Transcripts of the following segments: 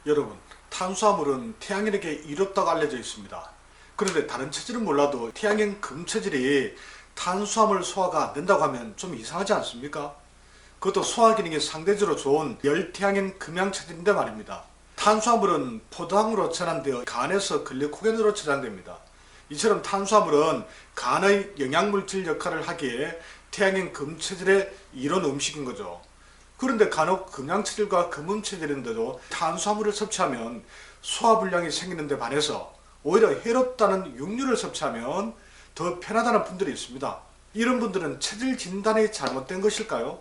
여러분, 탄수화물은 태양인에게 이롭다고 알려져 있습니다. 그런데 다른 체질은 몰라도 태양인 금체질이 탄수화물 소화가 안 된다고 하면 좀 이상하지 않습니까? 그것도 소화 기능이 상대적으로 좋은 열태양인 금양체질인데 말입니다. 탄수화물은 포도당으로 전환되어 간에서 글리코겐으로 저장됩니다. 이처럼 탄수화물은 간의 영양물질 역할을 하기에 태양인 금체질의 이론 음식인 거죠. 그런데 간혹 금양체질과 금음체질인데도 탄수화물을 섭취하면 소화불량이 생기는 데 반해서 오히려 해롭다는 육류를 섭취하면 더 편하다는 분들이 있습니다. 이런 분들은 체질 진단이 잘못된 것일까요?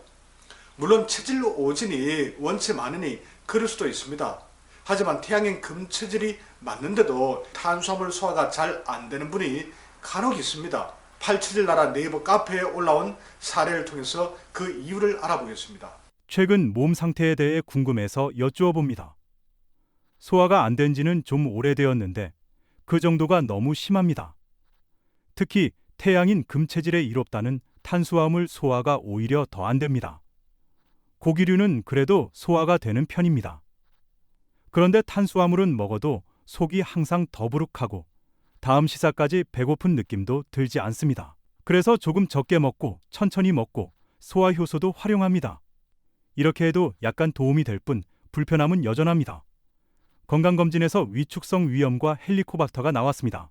물론 체질 오진이 원체 많으니 그럴 수도 있습니다. 하지만 태양인 금체질이 맞는데도 탄수화물 소화가 잘 안되는 분이 간혹 있습니다. 팔체질 나라 네이버 카페에 올라온 사례를 통해서 그 이유를 알아보겠습니다. 최근 몸 상태에 대해 궁금해서 여쭈어 봅니다. 소화가 안 된 지는 좀 오래되었는데 그 정도가 너무 심합니다. 특히 태양인 금체질에 이롭다는 탄수화물 소화가 오히려 더 안 됩니다. 고기류는 그래도 소화가 되는 편입니다. 그런데 탄수화물은 먹어도 속이 항상 더부룩하고 다음 식사까지 배고픈 느낌도 들지 않습니다. 그래서 조금 적게 먹고 천천히 먹고 소화 효소도 활용합니다. 이렇게 해도 약간 도움이 될 뿐 불편함은 여전합니다. 건강검진에서 위축성 위염과 헬리코박터가 나왔습니다.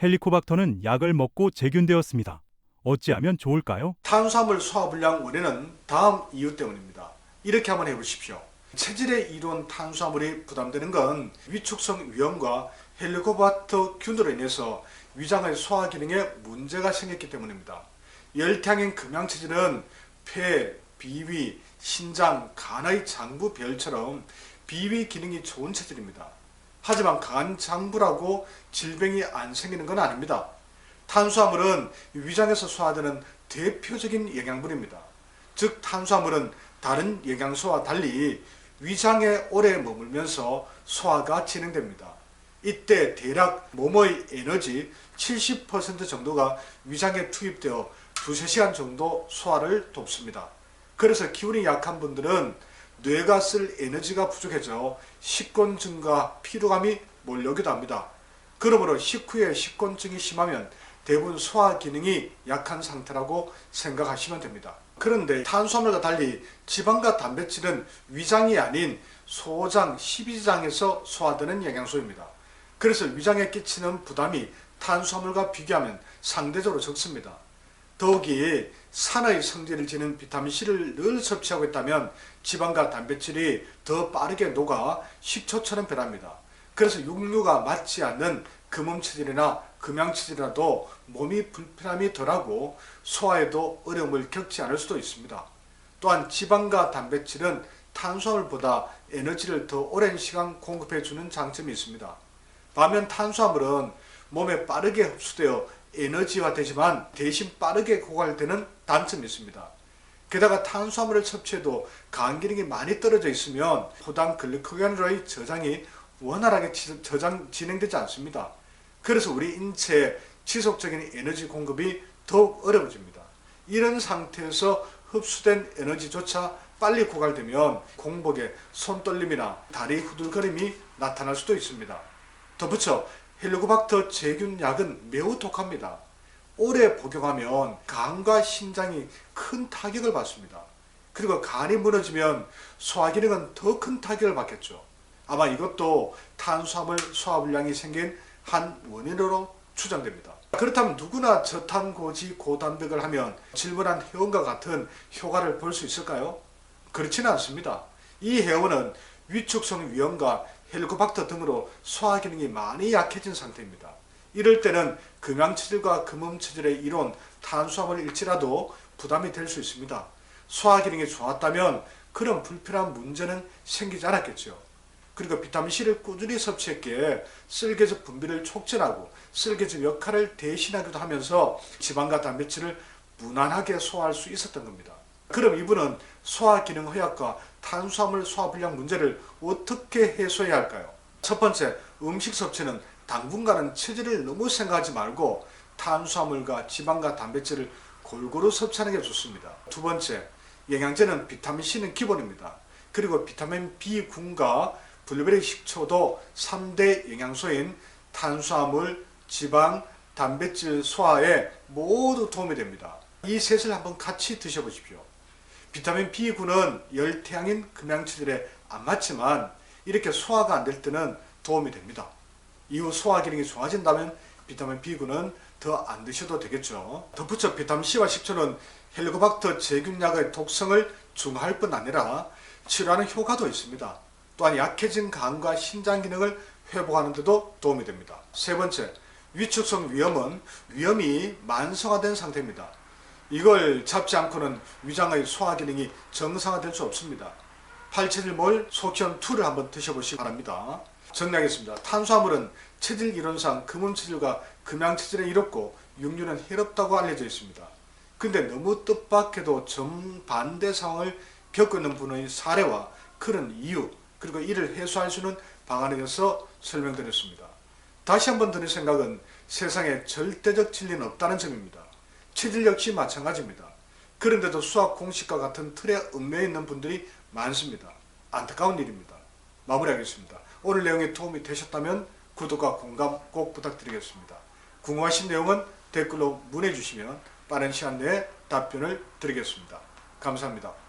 헬리코박터는 약을 먹고 재균되었습니다. 어찌하면 좋을까요? 탄수화물 소화불량 원인은 다음 이유 때문입니다. 이렇게 한번 해보십시오. 체질의 이론 탄수화물이 부담되는 건 위축성 위염과 헬리코박터 균으로 인해서 위장의 소화 기능에 문제가 생겼기 때문입니다. 열태양인 금양체질은 폐, 비위, 신장, 간의 장부별처럼 비위 기능이 좋은 체질입니다. 하지만 간 장부라고 질병이 안 생기는 건 아닙니다. 탄수화물은 위장에서 소화되는 대표적인 영양분입니다. 즉 탄수화물은 다른 영양소와 달리 위장에 오래 머물면서 소화가 진행됩니다. 이때 대략 몸의 에너지 70% 정도가 위장에 투입되어 2~3시간 정도 소화를 돕습니다. 그래서 기운이 약한 분들은 뇌가 쓸 에너지가 부족해져 식곤증과 피로감이 몰려오기도 합니다. 그러므로 식후에 식곤증이 심하면 대부분 소화 기능이 약한 상태라고 생각하시면 됩니다. 그런데 탄수화물과 달리 지방과 단백질은 위장이 아닌 소장, 십이지장에서 소화되는 영양소입니다. 그래서 위장에 끼치는 부담이 탄수화물과 비교하면 상대적으로 적습니다. 더욱이 산의 성질을 지닌 비타민C를 늘 섭취하고 있다면 지방과 단백질이 더 빠르게 녹아 식초처럼 변합니다. 그래서 육류가 맞지 않는 금음체질이나 금양체질이라도 몸이 불편함이 덜하고 소화에도 어려움을 겪지 않을 수도 있습니다. 또한 지방과 단백질은 탄수화물보다 에너지를 더 오랜 시간 공급해주는 장점이 있습니다. 반면 탄수화물은 몸에 빠르게 흡수되어 에너지화되지만 대신 빠르게 고갈되는 단점이 있습니다. 게다가 탄수화물을 섭취해도 간 기능이 많이 떨어져 있으면 포당 글리코겐으로의 저장이 원활하게 진행되지 않습니다. 그래서 우리 인체에 지속적인 에너지 공급이 더욱 어려워집니다. 이런 상태에서 흡수된 에너지조차 빨리 고갈되면 공복에 손떨림이나 다리 후들거림이 나타날 수도 있습니다. 덧붙여 헬리코박터 제균 약은 매우 독합니다. 오래 복용하면 간과 신장이 큰 타격을 받습니다. 그리고 간이 무너지면 소화 기능은 더 큰 타격을 받겠죠. 아마 이것도 탄수화물 소화불량이 생긴 한 원인으로 추정됩니다. 그렇다면 누구나 저탄고지 고단백을 하면 질문한 회원과 같은 효과를 볼 수 있을까요? 그렇지는 않습니다. 이 회원은 위축성 위염과 헬리코박터 등으로 소화 기능이 많이 약해진 상태입니다. 이럴 때는 금양체질과 금음체질의 이론 탄수화물일지라도 부담이 될 수 있습니다. 소화 기능이 좋았다면 그런 불편한 문제는 생기지 않았겠죠. 그리고 비타민C를 꾸준히 섭취했기에 쓸개즙 분비를 촉진하고 쓸개즙 역할을 대신하기도 하면서 지방과 단백질을 무난하게 소화할 수 있었던 겁니다. 그럼 이분은 소화 기능 허약과 탄수화물 소화불량 문제를 어떻게 해소해야 할까요? 첫 번째, 음식 섭취는 당분간은 체질을 너무 생각하지 말고 탄수화물과 지방과 단백질을 골고루 섭취하는 게 좋습니다. 두 번째, 영양제는 비타민C는 기본입니다. 그리고 비타민 B군과 블루베리 식초도 3대 영양소인 탄수화물, 지방, 단백질 소화에 모두 도움이 됩니다. 이 셋을 한번 같이 드셔보십시오. 비타민 B9는 열태양인 금양체질에 안 맞지만 이렇게 소화가 안 될 때는 도움이 됩니다. 이후 소화 기능이 좋아진다면 비타민 B9는 더 안 드셔도 되겠죠. 덧붙여 비타민C와 식초는 헬리코박터 제균약의 독성을 중화할 뿐 아니라 치료하는 효과도 있습니다. 또한 약해진 간과 신장 기능을 회복하는 데도 도움이 됩니다. 세 번째, 위축성 위염은 위염이 만성화된 상태입니다. 이걸 잡지 않고는 위장의 소화 기능이 정상화될 수 없습니다. 871몰 소키온2를 한번 드셔보시기 바랍니다. 정리하겠습니다. 탄수화물은 체질 이론상 금음체질과 금양체질에 이롭고 육류는 해롭다고 알려져 있습니다. 근데 너무 뜻밖에도 정반대 상황을 겪고 있는 분의 사례와 그런 이유, 그리고 이를 해소할 수 있는 방안에 대해서 설명드렸습니다. 다시 한번 드는 생각은 세상에 절대적 진리는 없다는 점입니다. 체질 역시 마찬가지입니다. 그런데도 수학 공식과 같은 틀에 얽매여 있는 분들이 많습니다. 안타까운 일입니다. 마무리하겠습니다. 오늘 내용이 도움이 되셨다면 구독과 공감 꼭 부탁드리겠습니다. 궁금하신 내용은 댓글로 문의 주시면 빠른 시간 내에 답변을 드리겠습니다. 감사합니다.